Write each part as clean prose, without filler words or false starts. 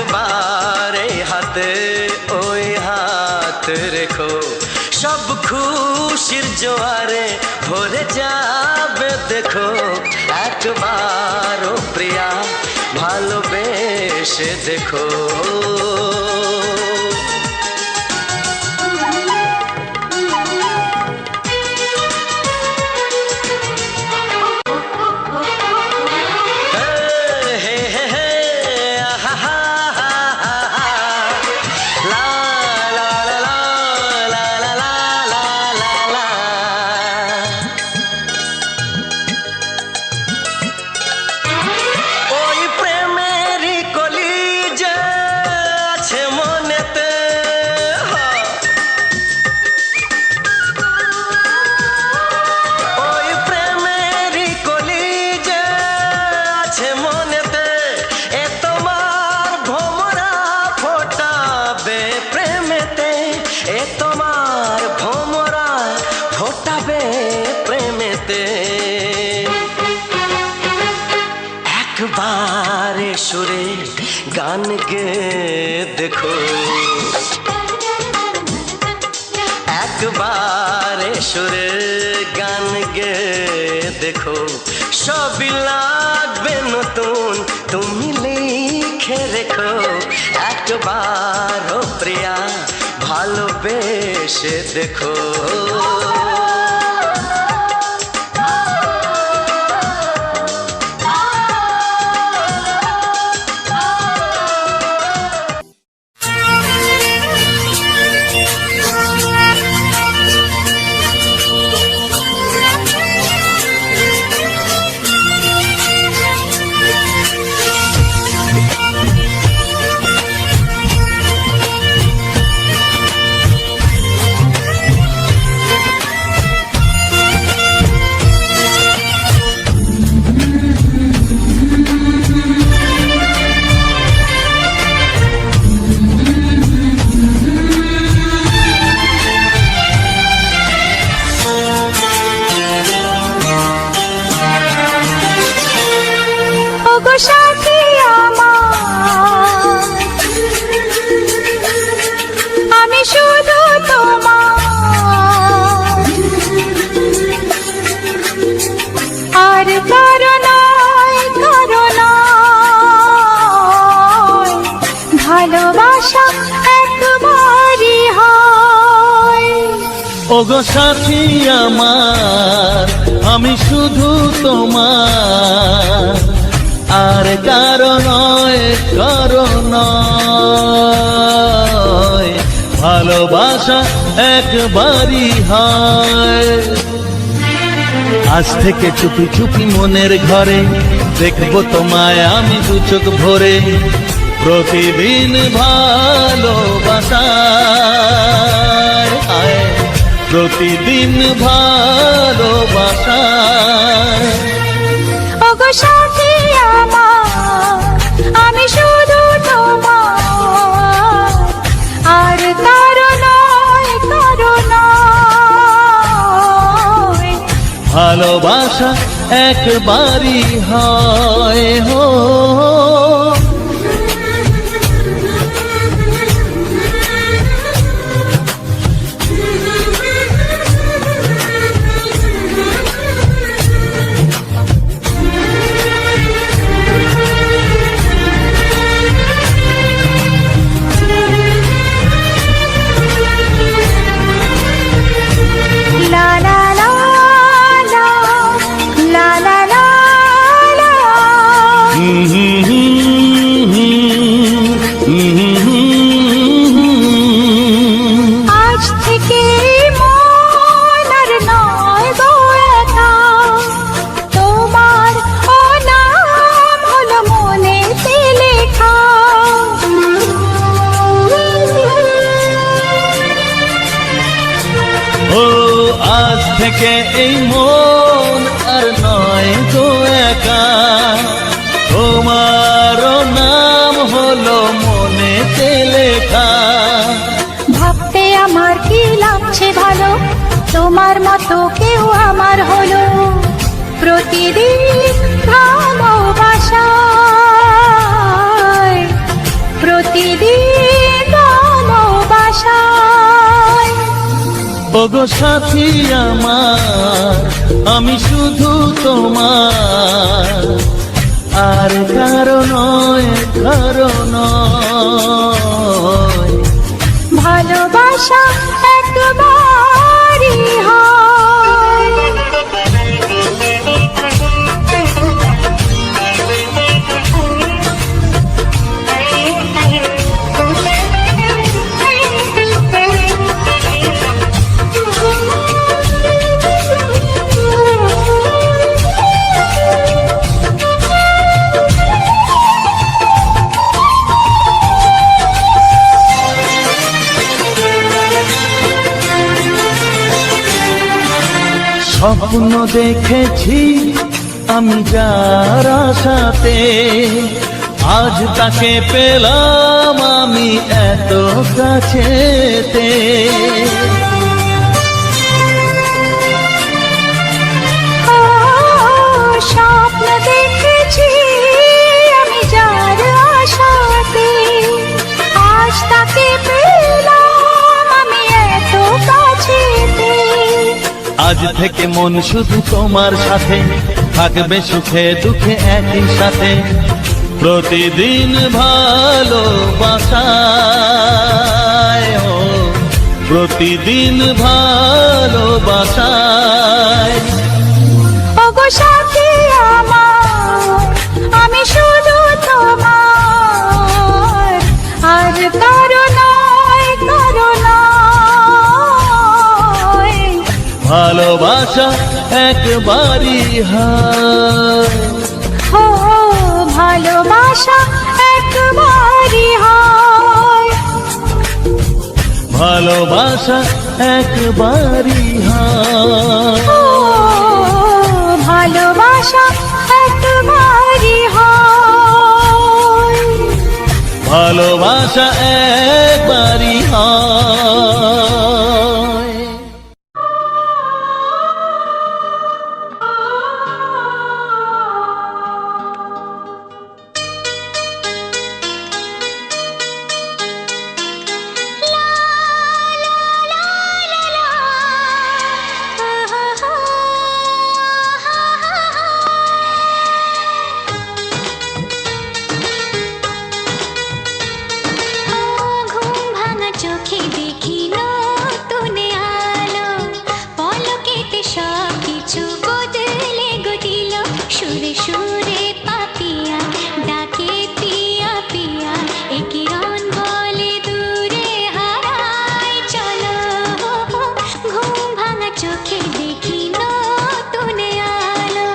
একবারে হাতে ওই হাত রেখো, সব খুশির জোয়ারে ভরে যাবে দেখো। একবার ও প্রিয়া ভালোবেসে দেখো। একবারে সুরে গান গে দেখো, একবারে সুরে গান গে দেখো। সবই লাগবে নতুন, তুমি লিখে রেখো। একবার ও প্রিয়া ভালোবেসে দেখো। সাথী আমার, আমি শুধু তোমার, আর কারো নয়, কারো নয়। ভালোবাসা একবারই হয়। ওগো সাথী আমার, আমি শুধু তোমার, আর কারো নয়, কারো নয়। ভালোবাসা একবারই হয়। আজ থেকে চুপি চুপি মনের ঘরে দেখবো তোমায় আমি দু চোখ ভরে। প্রতিদিন ভালোবাসায়, প্রতিদিন ভালোবাসায়। ওগো সাথী আমার, আমি শুধু তোমার, আর কারো নয়, কারো নয়। ভালোবাসা একবারই হয় হো। আজ থেকে মন আর নয় গো একা, তোমার ও নাম হলো মনেতে লেখা। ও আজ থেকে এই মন আর নয় গো একা, তোমার নাম হলো মনেতে লেখা। ভাবতে আমার কি লাগছে ভালো, তোমার মতো কেউ আমার হলো। প্রতিদিন ভালোবাসায়, প্রতিদিন ভালোবাসায়। ওগো সাথী আমার, আমি শুধু তোমার, আর কারো নয়, কারো নয়। ভালোবাসা একবারই হয়। স্বপ্ন দেখেছি আমি যার আশাতে, আজ তাকে পেলাম আমি এত কাছেতে। স্বপ্ন দেখেছি আমি যার আশাতে, আজ তাকে পেলাম আমি এত কাছেতে। আজ থেকে মন শুধু তোমার সাথে, থাকবে সুখে দুঃখে একই সাথে। প্রতিদিন ভালোবাসায়, ও প্রতিদিন ভালোবাসায়। ওগো সাথী আমার, আমি শুধু তোমার, আর কারো নয়, কারো নয়। ভালোবাসা একবারই হয়, ও ভালোবাসা একবারই হয়। ভালোবাসা একবারই হয়। ও ভালোবাসা একবারই হয়। ভালোবাসা একবারই হয়। ঘুম ভাঙা চোখে দেখি নতুন আলো, পলকেতে সব কিছু বদলে গো দিল। সুরে সুরে পাপিয়া ডাকে পিয়া পিয়া, এ কিরণ বলে দূরে হারায় চলো। ঘুম ভাঙা চোখে দেখি নতুন আলো,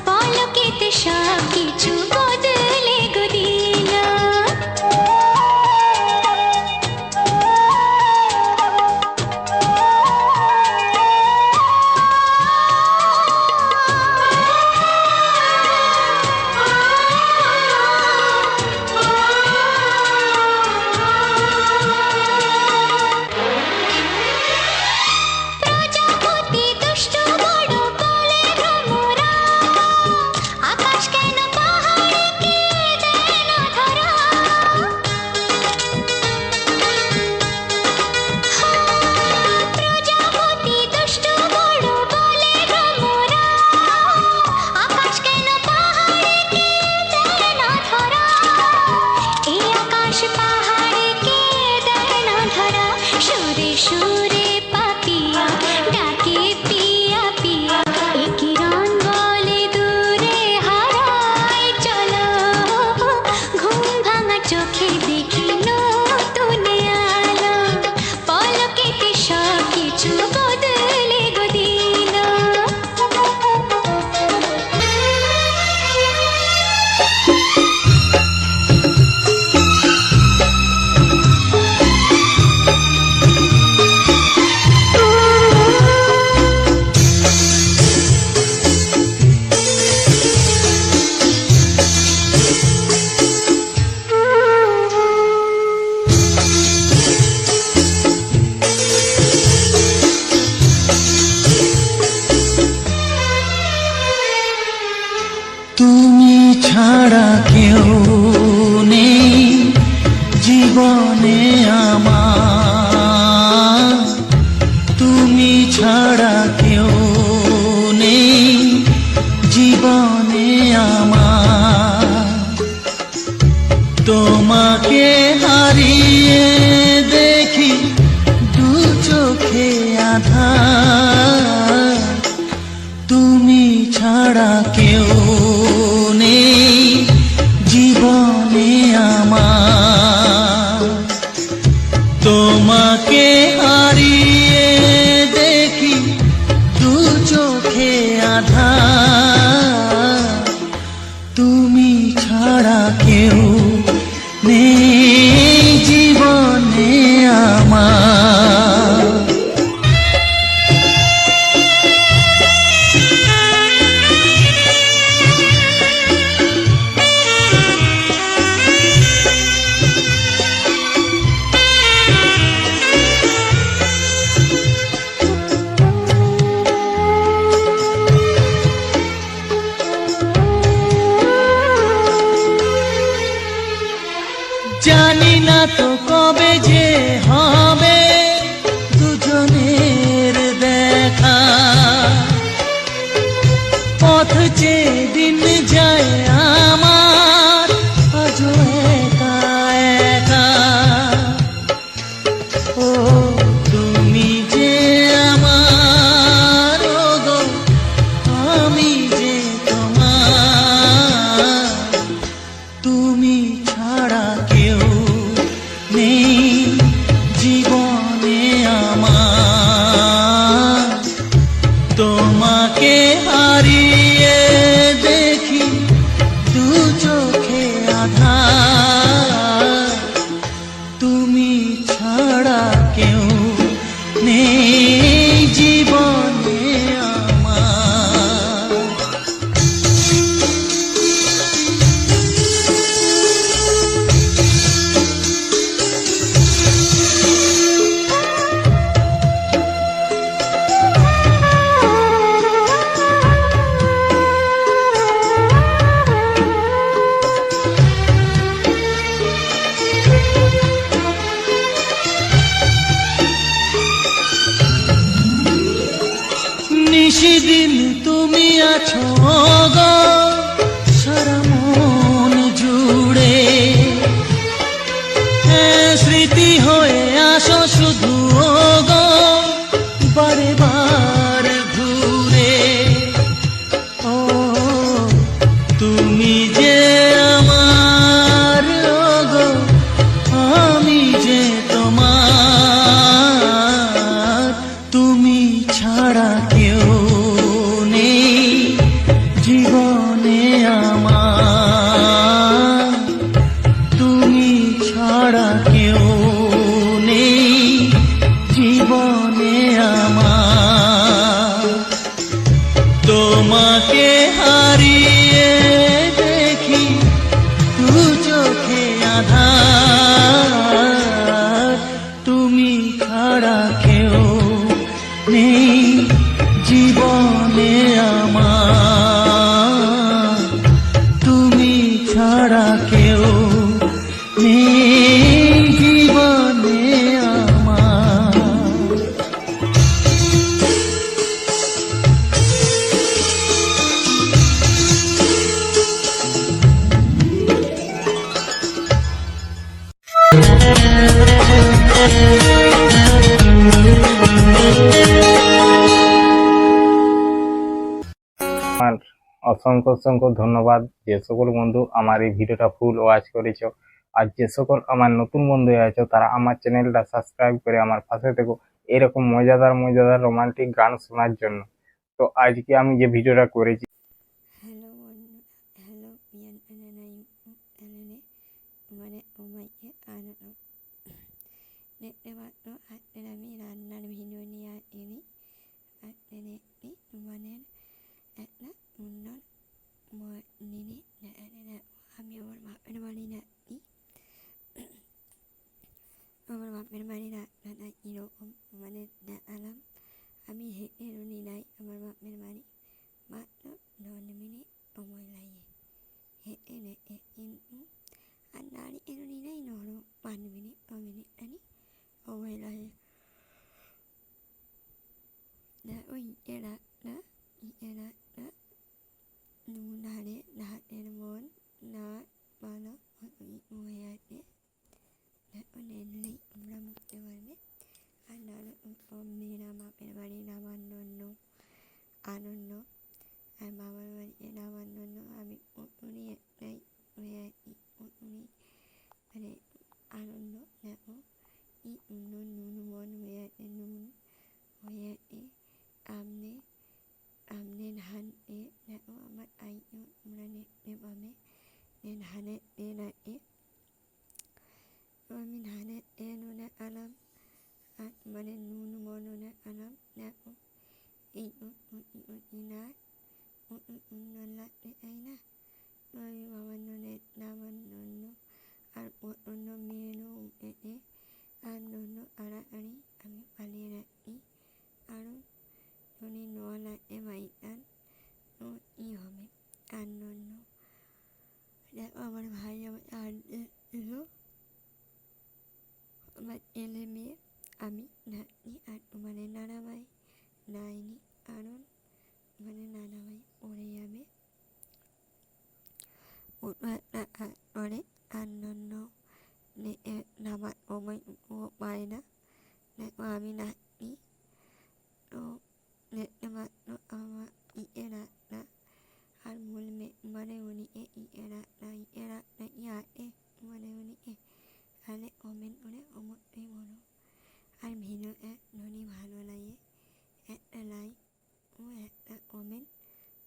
পলকেতে সব কিছু বদলে গো দিল। প্রজাপতি দুষ্ট বড় বলে ভ্রমরা, আকাশ কেন পাহাড়কে দেয় না ধরা। প্রজাপতি দুষ্ট বড় বলে ভ্রমরা, আকাশ কেন পাহাড়কে দেয় না ধরা। এই আকাশ পাহাড়কে দেয় না ধরা। সুরে সুরে পাপিয়া ডাকে পিয়া পিয়া, এ কিরণ বলে দূরে হারায় চলো। ঘুম ভাঙা চোখে দেখি নতুন আলো, পলকেতে সব কিছু বদলে গো দিল। জীবনে আমার তুমি ছাড়া কেউ নেই জীবনে আমার তোমাকে হারিয়ে দেখি দু চোখে আধার তুমি ছাড়া কেউ নেই জীবনে আমার তোমাকে হারিয়ে দেখি দু চোখে আধার তুমি ছাড়া কেউ নেই জীবনে আমার জানি না তো কবে যে হবে দুজনের দেখা পথ চেয়ে দিন যায় আমার আজও একা একা ও তুমি যে আমার গো আমি যে তোমার তুমি ছাড়া কেউ নেই জীবনে আমার তোমাকে হারিয়ে দেখি দু চোখে আধার তুমি ছাড়া কেউ নেই জীবনে আমার নিশিদিন তুমি আছো গো সারা মন জুড়ে স্মৃতি হয়ে আসো শুধু গো বারে বার ঘুরে ও তুমি যে আমার গো আমি যে তোমার তুমি ছাড়া কেউ নেই জীবনে আমার তুমি ছাড়া কেউ নেই জীবনে আমার তোমাকে হারিয়ে দেখি দু চোখে আধার তুমি ছাড়া কেউ নেই জীবনে আমার তুমি ছাড়া কেউ নেই জীবনে আমার আমার অসংখ্য অসংখ্য ধন্যবাদ যে সকল বন্ধু আমার এই ভিডিওটা ফুল ওয়াচ করেছো আর যে সকল আমার নতুন বন্ধু আছো তারা আমার চ্যানেলটা সাবস্ক্রাইব করে আমার পাশে থেকো এরকম মজাদার মজাদার রোমান্টিক গান শোনার জন্য। তো আজকে আমি যে ভিডিওটা করেছি Hello, hello, yan ananay anane umane umaye ano ne dewa no at nami nan hinunia ini at nene ni umane at na unnon mo nini na anana kami awal ma penamani na ni awal ma penamani na na ino umane na alam kami he ni nai awal ma penamani ma no mini omoy lai he ene in anani eno ni nai no no man mini আমি ধানে এনুনে আলাম মানে নুন মনুনে alam na ina nala aina noi mamanone namanno আর অন্য menu আর নন্য আড়া আড়ি আমি পালিয়ে রাখি আরো ননি নোয়ালা মাইটান ই হবে আর নন্য দেখো আমার ভাই আমার আর এলো আমার এলে মেয়ে আমি নাতনি আর মানে নানাভাই নাইনি আরন মানে নানাভাই ওরে যাবে ওরে অন্য নামা ওমাই ও পায় না দেখো আমি নাতনি ও আমার ইয়েরা না আর মূল মানে উনি ইয়েরা না ইয়া মানে উনি তাহলে ওমেন ওরে অমরই বলো আর ভিডিও যদি ভালো লাগে একটা লাইক ও একটা কমেন্ট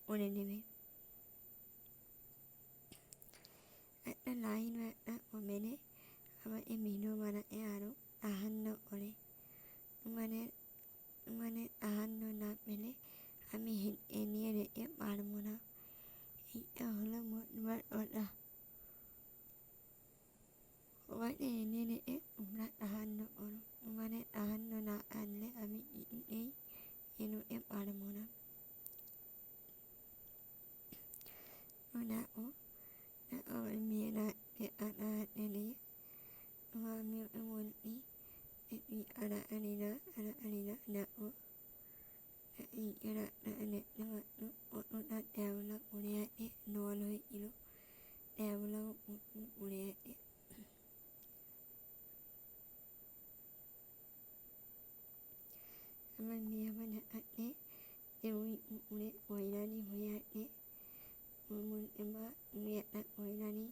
করে নেবে একটা লাইন ও একটা কমেন্টে আমার এই ভিডিও বানাতে আরও সাহায্য করে মানে সাহায্য না পেলে আমি নিয়ে রেখে পারবো না এইটা হলো মোটবার কথা মানে এনে রেখে তোমরা সাহায্য করো মানে সাহায্য না আনলে আমি এই এনোতে পারবো না দেখো আমার মেয়েরা আড়া হাতে নিয়ে আমি ওকে বলছি তুই আড়া আনি না দেখো এরা দেখতে পাচ্ছ কতটা ট্যাবলা পড়ে আছে নল হয়েছিল ট্যাবলাও পড়ে আছে আমার মেয়ে আমার হাতে ওই উড়ে হয়রানি হয়ে আছে মা তুমি একটা হয়রানি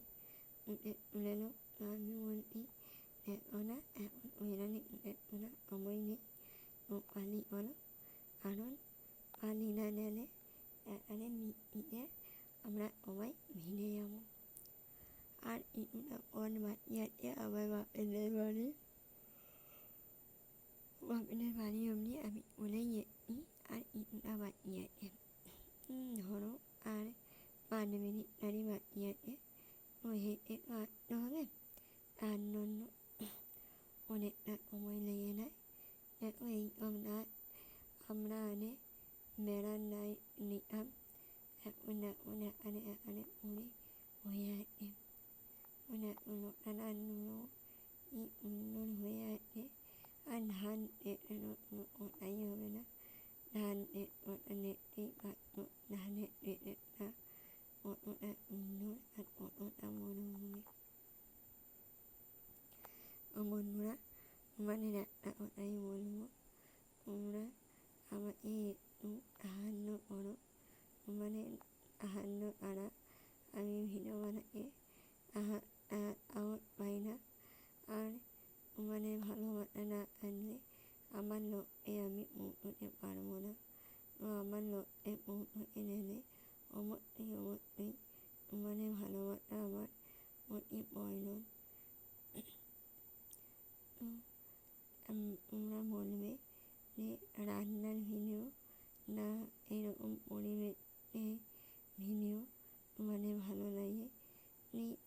তুলে নো আমি বলছি দেখো না এখন হয়রানি ওরা সময় নেই ও পালি বলো কারণ পালি না নিলে এখানে মিটিয়ে আমরা সবাই ভিড়ে যাবো আর ইটুটা অন মাটিয়াতে আবার বাপেদের বাড়ি বাপেদের বাড়ি অমনি আমি বলে গেছি আর ইটুটা মাটিয়াতে ধরো আর 5 মিনিট নারী মাটিয়াতে ও হেঁটে কাটতে হবে তার জন্য অনেকটা সময় লেগে নেয় দেখো এই আমরা আনে বেড়ান্নায় নিতাম এখন এখানে উড়ে হয়ে আছে নানানগুলো উন্নয়ন হয়ে আছে আর ধান ওটাই হবে না ধান নেটেই পাচ্ছ ধানের রেটটা কতটা সুন্দর আর কতটা মনোভূমি বন্ধুরা মানে একটা কথাই বলবো তোমরা আমাকে একটু সাহায্য করো মানে সাহায্য ছাড়া আমি ভিডিও বানাতে আওয়াজ পাই না আর মানে ভালোবাসা না আনলে আমার লক্ষ্যে আমি পৌঁছতে পারবো না আমার লক্ষ্যে পৌঁছতে গেলে অবশ্যই মানে ভালোবাসা আমার অতি প্রয়োজন তোমরা বলবে যে রান্নার ভিডিও না এরকম পরিবেশে ভিডিও মানে ভালো লাগে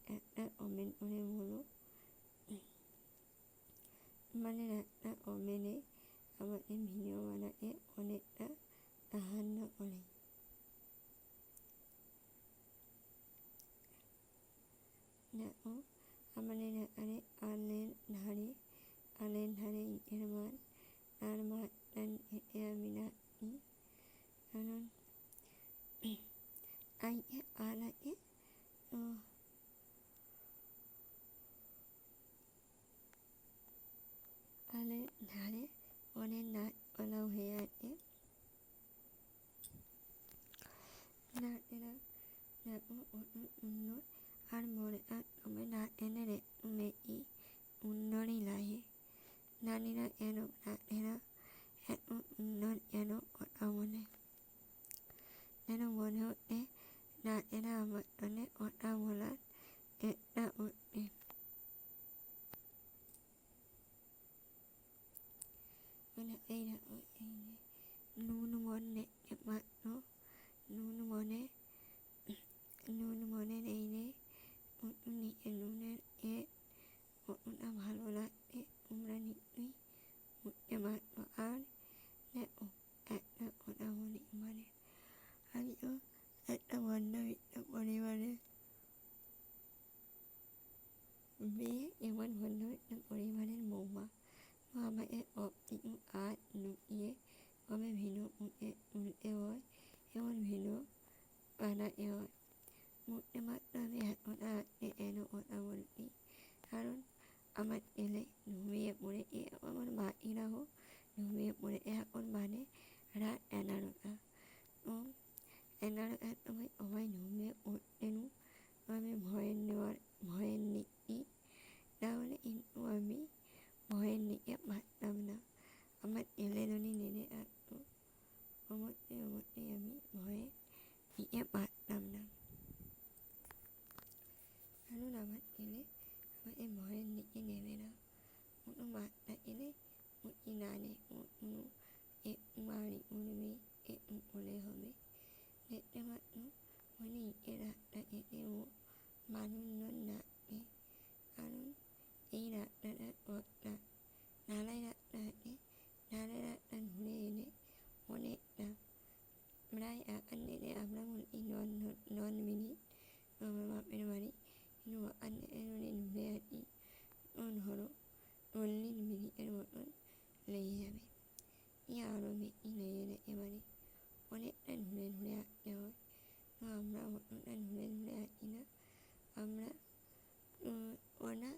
একটা কমেন্ট করে বলো মানে একটা কমেন্টে আমাদের ভিডিও বানাতে অনেকটা সাহায্য করে দেখো আমাদের এখানে আলের ধারে ইটের মাঠ তার মাঠটা হেঁটে আমি নাচি কারণ আইকে আলাকে তো আলের ধারে অনেক নাচপালাও হয়ে আছে নাচেরা দেখো অত সুন্দর আর মনে তুমি না এনে রে মেয়ে সুন্দরই লাগে নারীরা এন নাচেরা এত সুন্দর যেন কথা বলে যেন মনে হচ্ছে নাচেরা আমার জন্য কথা বলার চেষ্টা করছে এই নুন মনে মাত্র নুন মনে নেই নে নুনের ওটা ভালো লাগবে তোমরা নিশ্চয়ই বুঝতে পারছো। আর দেখো একটা কথা বলি আমিও একটা মধ্যবিত্ত পরিবারে মেয়ে এবং মধ্যবিত্ত পরিবারের বৌমা। তো আমাকে সব কিছু কাজ লুকিয়ে কবে ভিডিও তুলতে হয় এবং ভিডিও বানাতে হয়। বুঝতে পারছো আমি এতটা কেন কথা বলছি, কারণ আমার ছেলে ঘুমিয়ে পড়েছে, আমার বাকিরাও ঘুমিয়ে পড়েছে। এখন মানে রাত 11টা। তো 11টার সময় সবাই ঘুমিয়ে পড়তেন। আমি ভয়ের নিচ্ছি, তাহলে কিন্তু আমি ভয়ের নিতে পারতাম না। আমার ছেলে যদি নেমে আসতো অবশ্যই আমি ভয়ে নিতে পারতাম না, কারণ আমার ছেলে আমাকে ভয়ের নিচে নেবে না। কোনো বাচ্চা ছেলে উঁচি না নেই, কোনো একটু বাড়ি উঠবে, একটু কোলে হবে। দেখতে পাচ্ছ নিচে রাস্তা থেকে ও মানুষজন নাচবে, কারণ এই রাস্তাটা কতটা ঢালাই রাস্তা আছে। ঢালাই রাস্তা ঘুরে এলে অনেকটা প্রায় এখান থেকে আমরা বলছি 9 মিনিট আমার বাপের বাড়ি, কিন্তু ওখান থেকে যদি ঘুরে আসি ধরো 40 মিনিটের মতন লেগে যাবে, আরও বেশি লেগে যেতে পারে। অনেকটা ঘুরে আসতে হয়। তো আমরা অতটা ঘুরে আসি না, আমরা ওরা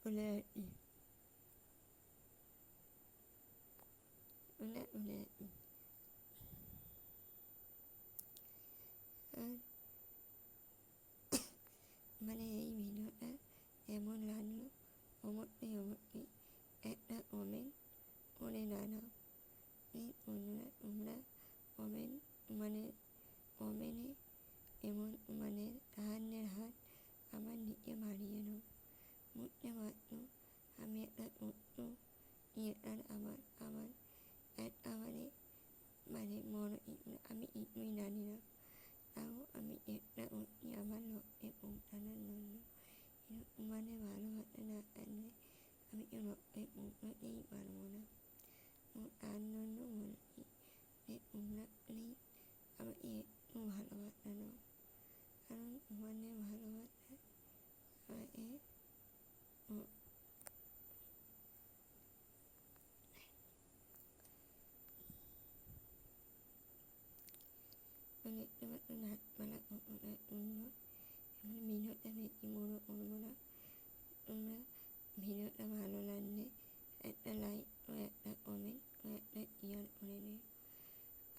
চলে আসি আসি। আর এই ভিডিওটা কেমন লাগলো অবশ্যই একটা কমেন্ট করে জানাও। এই বন্ধুরা তোমরা কমেন্টে এমন হাত আমার নিচে বাড়িয়ে নাও। বুঝতে পারছো আমি একটা ছোট্ট থিয়েটার আমার একটা বড় আমি কিছুই জানি না, তাও আমি চেষ্টা করছি আমার লক্ষ্যে পৌঁছানোর জন্য। কিন্তু ভালোবাসা না থাকলে আমি লক্ষ্যে পৌঁছাতেই পারবো না। তো তার জন্য বলছি যে তোমরা প্লিজ আমাকে একটু ভালোবাসা দাও, কারণ তোমাদের ভালোবাসা আমাকে দেখতে পাচ্ছ গাছপালা কতটা সুন্দর। এখন ভিডিওটা বেশি বড় করবো না। তোমরা ভিডিওটা ভালো লাগলে একটা লাইক ও একটা কমেন্ট ও একটা শেয়ার করে দিও।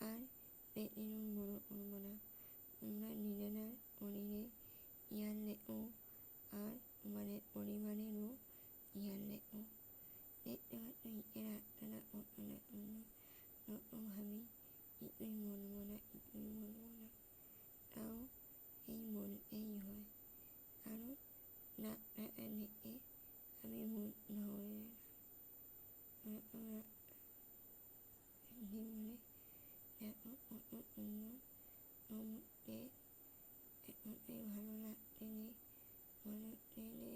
আর বেশি বড় করবো না। তোমরা নিজেরা শরীরে খেয়াল রেখো, আর পরিবারেরও খেয়াল রেখো। দেখতে পাচ্ছ নিচের রাস্তাটা কতটা সুন্দর। ভাবি কিছুই বলবো না, তাও বলতেই হয়, কারণ রাস্তাটা দেখে আমি মুগ্ধ হয়ে গেলাম। বলে দেখো কত সুন্দর, সমুদ্রে এতটাই ভালো লাগছে যে মনে হচ্ছে যে